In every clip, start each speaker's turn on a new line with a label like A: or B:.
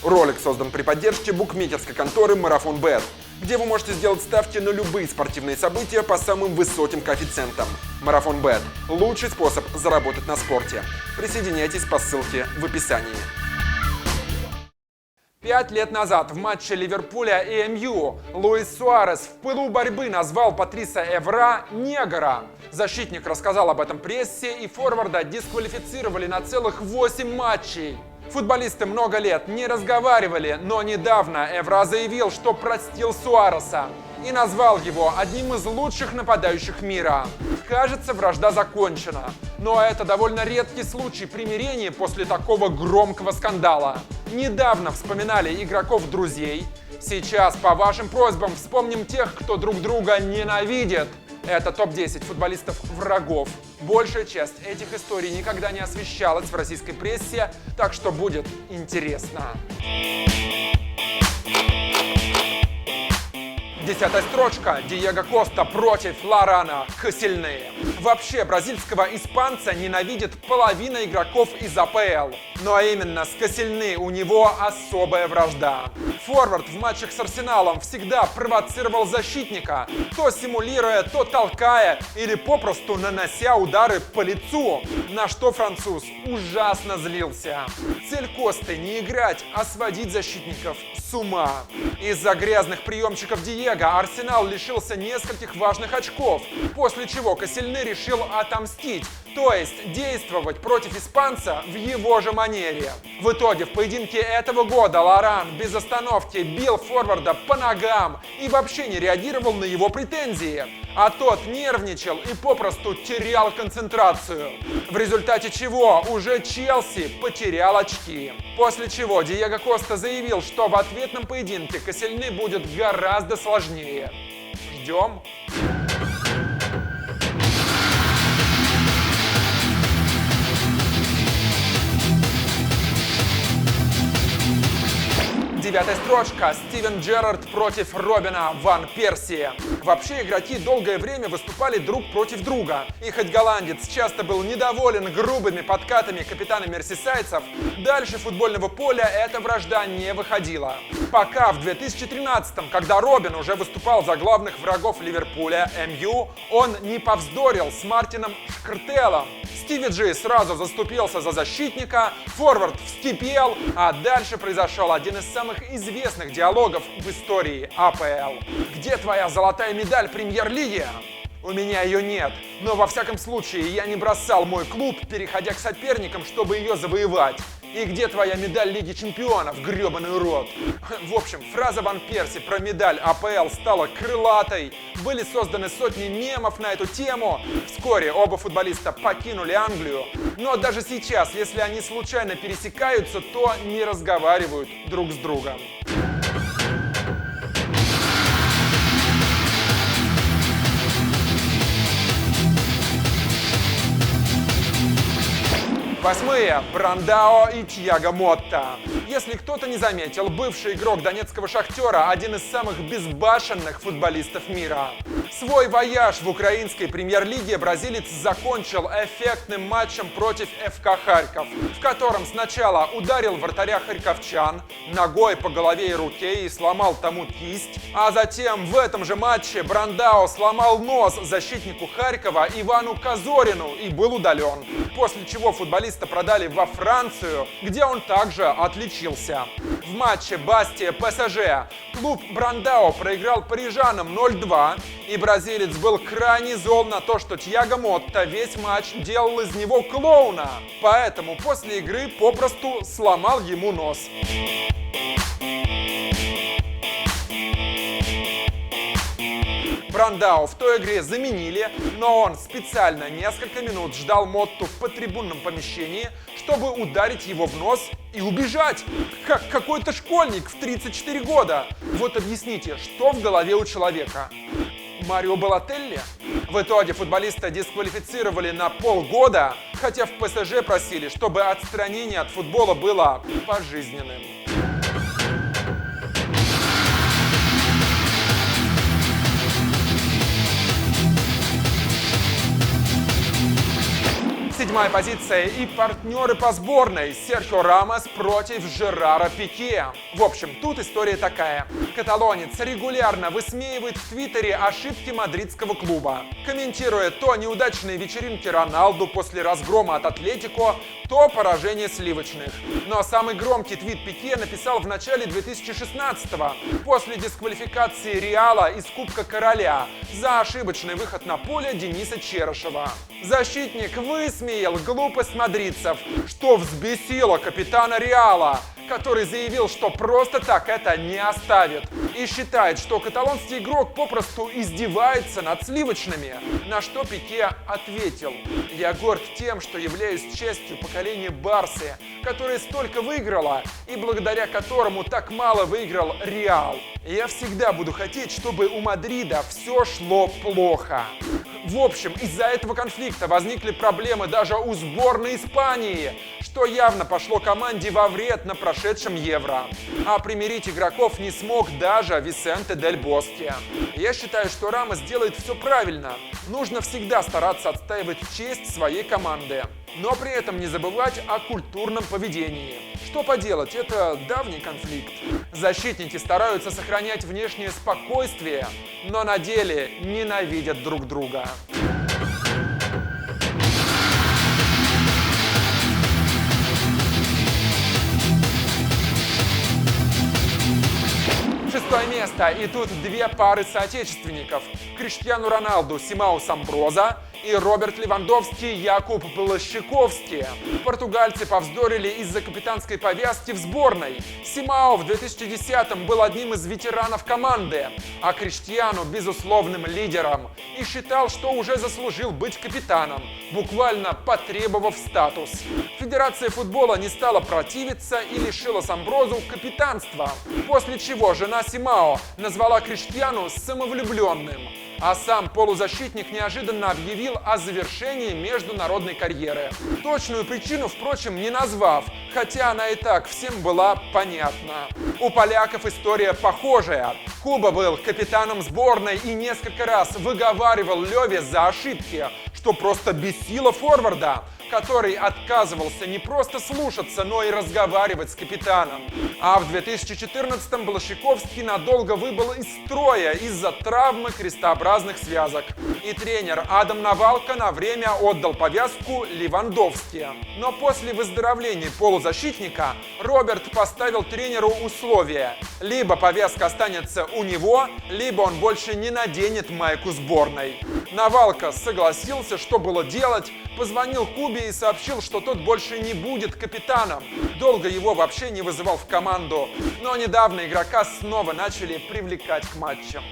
A: Ролик создан при поддержке букмекерской конторы Марафон Бет, где вы можете сделать ставки на любые спортивные события по самым высоким коэффициентам. Марафон Бет – лучший способ заработать на спорте. Присоединяйтесь по ссылке в описании. 5 лет назад в матче Ливерпуля и МЮ Луис Суарес в пылу борьбы назвал Патриса Эвра «негра». Защитник рассказал об этом прессе, и форварда дисквалифицировали на целых 8 матчей. Футболисты много лет не разговаривали, но недавно Эвра заявил, что простил Суареса и назвал его одним из лучших нападающих мира. Кажется, вражда закончена, но это довольно редкий случай примирения после такого громкого скандала. Недавно вспоминали игроков-друзей. Сейчас по вашим просьбам вспомним тех, кто друг друга ненавидит. Это топ-10 футболистов-врагов. Большая часть этих историй никогда не освещалась в российской прессе, так что будет интересно. 10-я строчка. Диего Коста против Лорана Косельны. Вообще, бразильского испанца ненавидит половина игроков из АПЛ. Но именно с Косельны у него особая вражда. Форвард в матчах с Арсеналом всегда провоцировал защитника, то симулируя, то толкая или попросту нанося удары по лицу, на что француз ужасно злился. Цель Косты не играть, а сводить защитников с ума. Из-за грязных приемчиков Диего Арсенал лишился нескольких важных очков, после чего Косельны решил отомстить, то есть действовать против испанца в его же манере. В итоге в поединке этого года Лоран без остановки бил форварда по ногам и вообще не реагировал на его претензии, а тот нервничал и попросту терял концентрацию. В результате чего уже Челси потерял очки. После чего Диего Коста заявил, что в ответном поединке Косельны будет гораздо сложнее. Ждем. Девятая строчка. Стивен Джеррард против Робина Ван Перси. Вообще игроки долгое время выступали друг против друга. И хоть голландец часто был недоволен грубыми подкатами капитана мерсисайдцев, дальше футбольного поля эта вражда не выходила. Пока в 2013-м, когда Робин уже выступал за главных врагов Ливерпуля, МЮ, он не повздорил с Мартином Шкртелом. Стиви Джи сразу заступился за защитника, форвард вскипел, а дальше произошел один из самых известных диалогов в истории АПЛ. Где твоя золотая медаль премьер-лиги? У меня ее нет, но во всяком случае я не бросал мой клуб, переходя к соперникам, чтобы ее завоевать. И где твоя медаль Лиги Чемпионов, гребаный урод? В общем, фраза Ван Перси про медаль АПЛ стала крылатой. Были созданы сотни мемов на эту тему. Вскоре оба футболиста покинули Англию. Но даже сейчас, если они случайно пересекаются, то не разговаривают друг с другом. Восьмые. Брандао и Тьяго Мотта. Если кто-то не заметил, бывший игрок донецкого «Шахтера» – один из самых безбашенных футболистов мира. Свой вояж в украинской премьер-лиге бразилец закончил эффектным матчем против ФК Харьков, в котором сначала ударил вратаря харьковчан ногой по голове и руке и сломал тому кисть, а затем в этом же матче Брандао сломал нос защитнику Харькова Ивану Казорину и был удален, после чего футболиста продали во Францию, где он также отличился. В матче Бастия-ПСЖ клуб Брандао проиграл парижанам 0-2, и бразилец был крайне зол на то, что Тьяго Мотта весь матч делал из него клоуна, поэтому после игры попросту сломал ему нос. Брандао в той игре заменили, но он специально несколько минут ждал Мотту в трибунном помещении, чтобы ударить его в нос и убежать. Как какой-то школьник в 34 года. Вот объясните, что в голове у человека? Марио Балотелли? В итоге футболиста дисквалифицировали на полгода, хотя в ПСЖ просили, чтобы отстранение от футбола было пожизненным. 7-я позиция и партнеры по сборной Серхио Рамос против Жерара Пике. В общем, тут история такая. Каталонец регулярно высмеивает в Твиттере ошибки мадридского клуба, комментируя то неудачные вечеринки Роналду после разгрома от Атлетико, то поражение сливочных. Но самый громкий твит Пике написал в начале 2016-го, после дисквалификации Реала из Кубка Короля за ошибочный выход на поле Дениса Черышева. Защитник высмеял глупость мадридцев, что взбесило капитана Реала, который заявил, что просто так это не оставит, и считает, что каталонский игрок попросту издевается над сливочными, на что Пике ответил: «Я горд тем, что являюсь частью поколения Барсы, которое столько выиграло и благодаря которому так мало выиграл Реал. Я всегда буду хотеть, чтобы у Мадрида все шло плохо». В общем, из-за этого конфликта возникли проблемы даже у сборной Испании, что явно пошло команде во вред на прошедшем Евро. А примирить игроков не смог даже Висенте Дель Боске. Я считаю, что Рамос делает все правильно. Нужно всегда стараться отстаивать честь своей команды, но при этом не забывать о культурном поведении. Что поделать, это давний конфликт. Защитники стараются сохранять внешнее спокойствие, но на деле ненавидят друг друга. Шестое место, и тут две пары соотечественников. Криштиану Роналду Симао Самброза и Роберт Левандовский Якуб Блащиковский. Португальцы повздорили из-за капитанской повязки в сборной. Симао в 2010-м был одним из ветеранов команды, а Криштиану безусловным лидером, и считал, что уже заслужил быть капитаном, буквально потребовав статус. Федерация футбола не стала противиться и лишила Самброзу капитанства, после чего жена Симао назвала Криштиану самовлюбленным, а сам полузащитник неожиданно объявил о завершении международной карьеры. Точную причину, впрочем, не назвав, хотя она и так всем была понятна. У поляков история похожая. Куба был капитаном сборной и несколько раз выговаривал Леве за ошибки, что просто бесило форварда, который отказывался не просто слушаться, но и разговаривать с капитаном. А в 2014-м Блащиковский надолго выбыл из строя из-за травмы крестообразных связок. И тренер Адам Навалка на время отдал повязку Левандовски. Но после выздоровления полузащитника Роберт поставил тренеру условие: либо повязка останется у него, либо он больше не наденет майку сборной. Навалка согласился, что было делать, позвонил Кубе и сообщил, что тот больше не будет капитаном. Долго его вообще не вызывал в команду, но недавно игрока снова начали привлекать к матчам.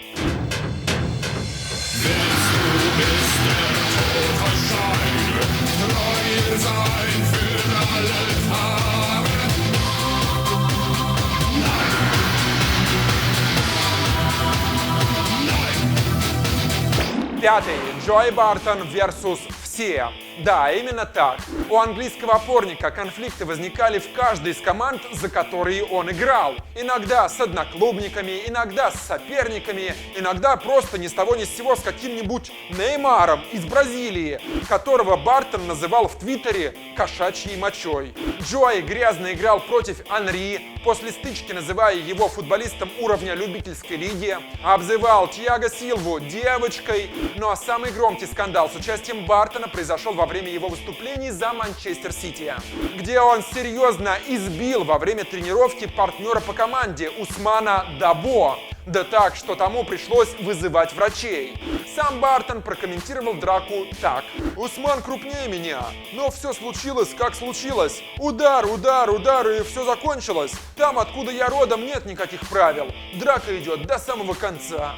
A: Пятый. Джои Бартон versus все. Да, именно так. У английского опорника конфликты возникали в каждой из команд, за которые он играл. Иногда с одноклубниками, иногда с соперниками, иногда просто ни с того ни с сего с каким-нибудь Неймаром из Бразилии, которого Бартон называл в Твиттере «кошачьей мочой». Джои грязно играл против Анри, после стычки называя его футболистом уровня любительской лиги, обзывал Тиаго Силву девочкой, но самый громкий скандал с участием Бартона произошел во время его выступлений за Манчестер Сити, где он серьезно избил во время тренировки партнера по команде Усмана Дабо. Да так, что тому пришлось вызывать врачей. Сам Бартон прокомментировал драку так: «Усман крупнее меня, но все случилось как случилось. Удар, удар, удар, и все закончилось. Там, откуда я родом, нет никаких правил. Драка идет до самого конца».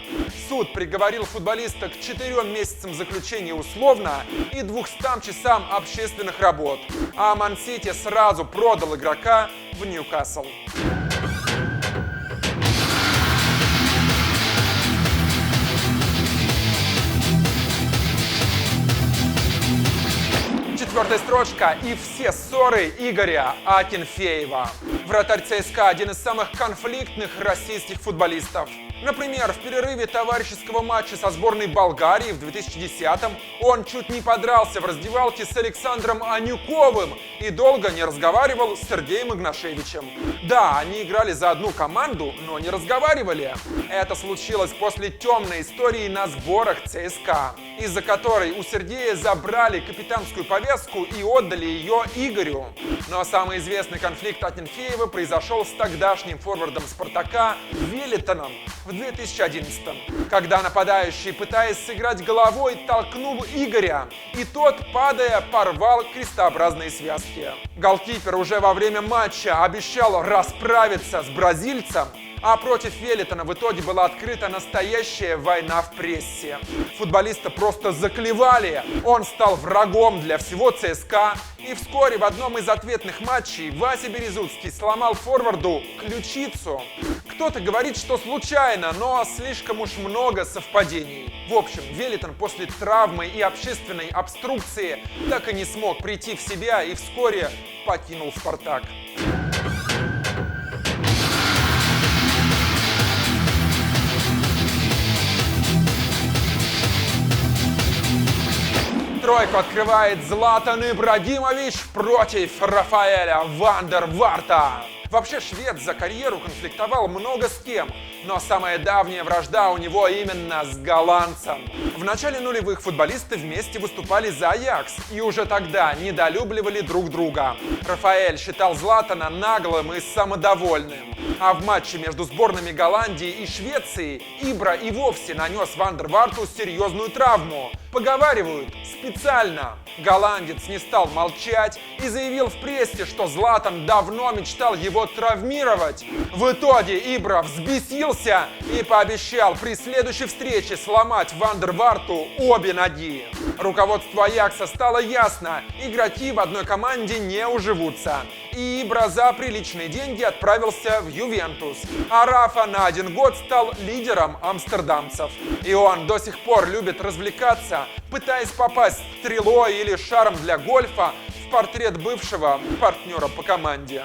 A: Суд приговорил футболиста к 4 месяцам заключения условно и 200 часам общественных работ. А Ман-Сити сразу продал игрока в Ньюкасл. Четвертая строчка и все ссоры Игоря Акинфеева. Вратарь ЦСКА – один из самых конфликтных российских футболистов. Например, в перерыве товарищеского матча со сборной Болгарии в 2010-м он чуть не подрался в раздевалке с Александром Анюковым и долго не разговаривал с Сергеем Игнашевичем. Да, они играли за одну команду, но не разговаривали. Это случилось после темной истории на сборах ЦСКА, из-за которой у Сергея забрали капитанскую повязку и отдали ее Игорю. Но самый известный конфликт Акинфеева произошел с тогдашним форвардом «Спартака» Велитоном в 2011-м, когда нападающий, пытаясь сыграть головой, толкнул Игоря, и тот, падая, порвал крестообразные связки. Голкипер уже во время матча обещал расправиться с бразильцем, а против Велитона в итоге была открыта настоящая война в прессе. Футболиста просто заклевали, он стал врагом для всего ЦСКА, и вскоре в одном из ответных матчей Вася Березуцкий сломал форварду ключицу. Кто-то говорит, что случайно, но слишком уж много совпадений. В общем, Велитон после травмы и общественной обструкции так и не смог прийти в себя и вскоре покинул «Спартак». Тройку открывает Златан Ибрагимович против Рафаэля ван дер Варта. Вообще швед за карьеру конфликтовал много с кем, но самая давняя вражда у него именно с голландцем. В начале нулевых футболисты вместе выступали за Аякс и уже тогда недолюбливали друг друга. Рафаэль считал Златана наглым и самодовольным. А в матче между сборными Голландии и Швеции Ибра и вовсе нанес ван дер Варту серьезную травму. Поговаривают, специально. Голландец не стал молчать и заявил в прессе, что Златан давно мечтал его травмировать. В итоге Ибра взбесился и пообещал при следующей встрече сломать ван дер Варту обе ноги. Руководству Аякса стало ясно, игроки в одной команде не уживутся. И Ибра за приличные деньги отправился в Ювентус. А Рафа на 1 год стал лидером амстердамцев. И он до сих пор любит развлекаться, пытаясь попасть стрелой или шаром для гольфа в портрет бывшего партнера по команде.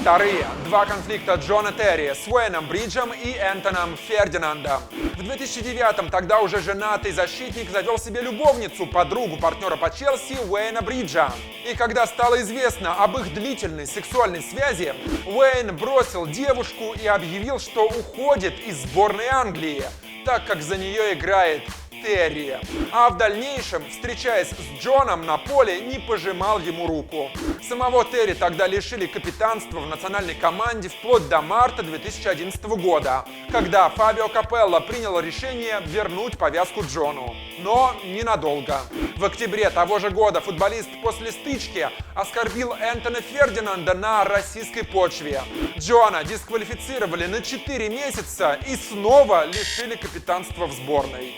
A: Вторые два конфликта Джона Терри с Уэйном Бриджем и Энтоном Фердинандом. В 2009-м тогда уже женатый защитник завел себе любовницу, подругу партнера по Челси Уэйна Бриджа. И когда стало известно об их длительной сексуальной связи, Уэйн бросил девушку и объявил, что уходит из сборной Англии, так как за нее играет Терри. А в дальнейшем, встречаясь с Джоном на поле, не пожимал ему руку. Самого Терри тогда лишили капитанства в национальной команде вплоть до марта 2011 года, когда Фабио Капелло принял решение вернуть повязку Джону. Но ненадолго. В октябре того же года футболист после стычки оскорбил Энтона Фердинанда на российской почве. Джона дисквалифицировали на 4 месяца и снова лишили капитанства в сборной.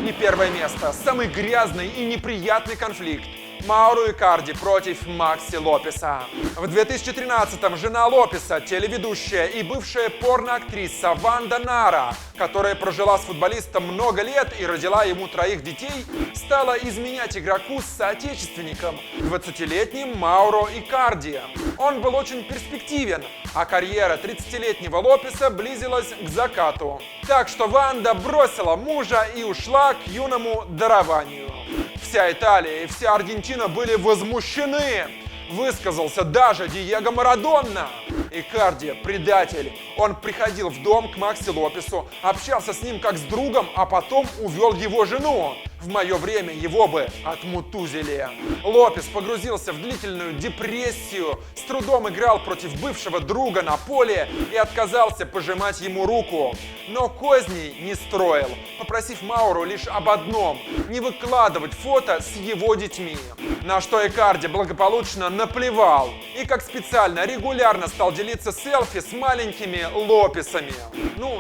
A: И первое место. Самый грязный и неприятный конфликт. Мауро Икарди против Макси Лопеса. В 2013-м жена Лопеса, телеведущая и бывшая порноактриса Ванда Нара, которая прожила с футболистом много лет и родила ему 3 детей, стала изменять игроку с соотечественником, 20-летним Мауро Икарди. Он был очень перспективен, а карьера 30-летнего Лопеса близилась к закату. Так что Ванда бросила мужа и ушла к юному дарованию. Вся Италия и вся Аргентина были возмущены. Высказался даже Диего Марадонна. Икарди – предатель. Он приходил в дом к Макси Лопесу, общался с ним как с другом, а потом увел его жену. В мое время его бы отмутузили. Лопес погрузился в длительную депрессию, с трудом играл против бывшего друга на поле и отказался пожимать ему руку. Но козней не строил, попросив Мауру лишь об одном – не выкладывать фото с его детьми. На что Икарди благополучно наплевал и как специально регулярно стал делиться селфи с маленькими Лопесами.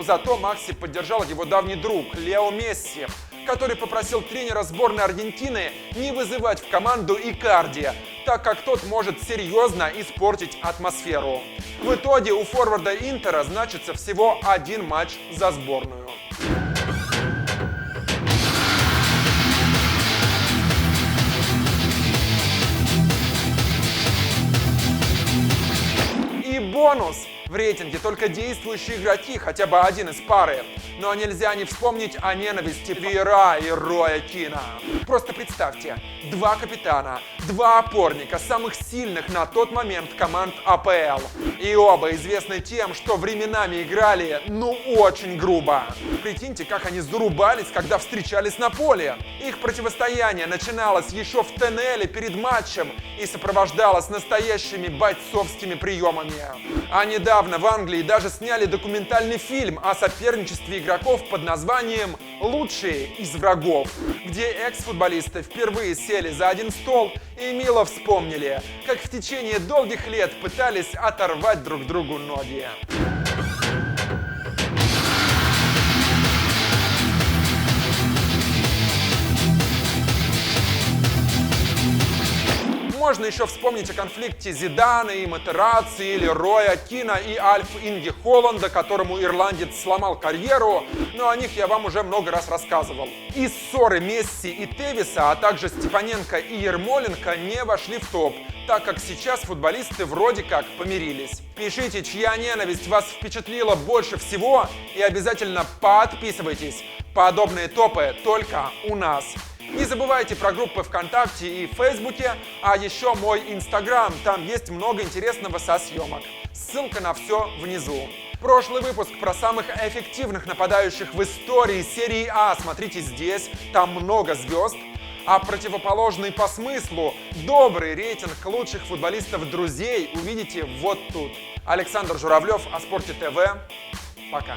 A: Зато Макси поддержал его давний друг Лео Месси, который попросил тренера сборной Аргентины не вызывать в команду Икарди, так как тот может серьезно испортить атмосферу. В итоге у форварда Интера значится всего один матч за сборную. И бонус! В рейтинге только действующие игроки, хотя бы один из пары. Но нельзя не вспомнить о ненависти Виера и Роя Кина. Просто представьте, два капитана, два опорника самых сильных на тот момент команд АПЛ. И оба известны тем, что временами играли, очень грубо. Прикиньте, как они зарубались, когда встречались на поле. Их противостояние начиналось еще в тоннеле перед матчем и сопровождалось настоящими бойцовскими приемами. А недавно в Англии даже сняли документальный фильм о соперничестве игроков под названием «Лучшие из врагов», где экс-футболисты впервые сели за один стол и мило вспомнили, как в течение долгих лет пытались оторвать друг другу ноги. Можно еще вспомнить о конфликте Зидана и Матерацци, или Роя Кина и Альф Инги Холланда, которому ирландец сломал карьеру, но о них я вам уже много раз рассказывал. И ссоры Месси и Тевиса, а также Степаненко и Ермоленко не вошли в топ, так как сейчас футболисты вроде как помирились. Пишите, чья ненависть вас впечатлила больше всего, и обязательно подписывайтесь. Подобные топы только у нас. Не забывайте про группы ВКонтакте и Фейсбуке, а еще мой Инстаграм, там есть много интересного со съемок. Ссылка на все внизу. Прошлый выпуск про самых эффективных нападающих в истории серии А смотрите здесь, там много звезд. А противоположный по смыслу, добрый рейтинг лучших футболистов-друзей увидите вот тут. Александр Журавлев о Спорте ТВ. Пока.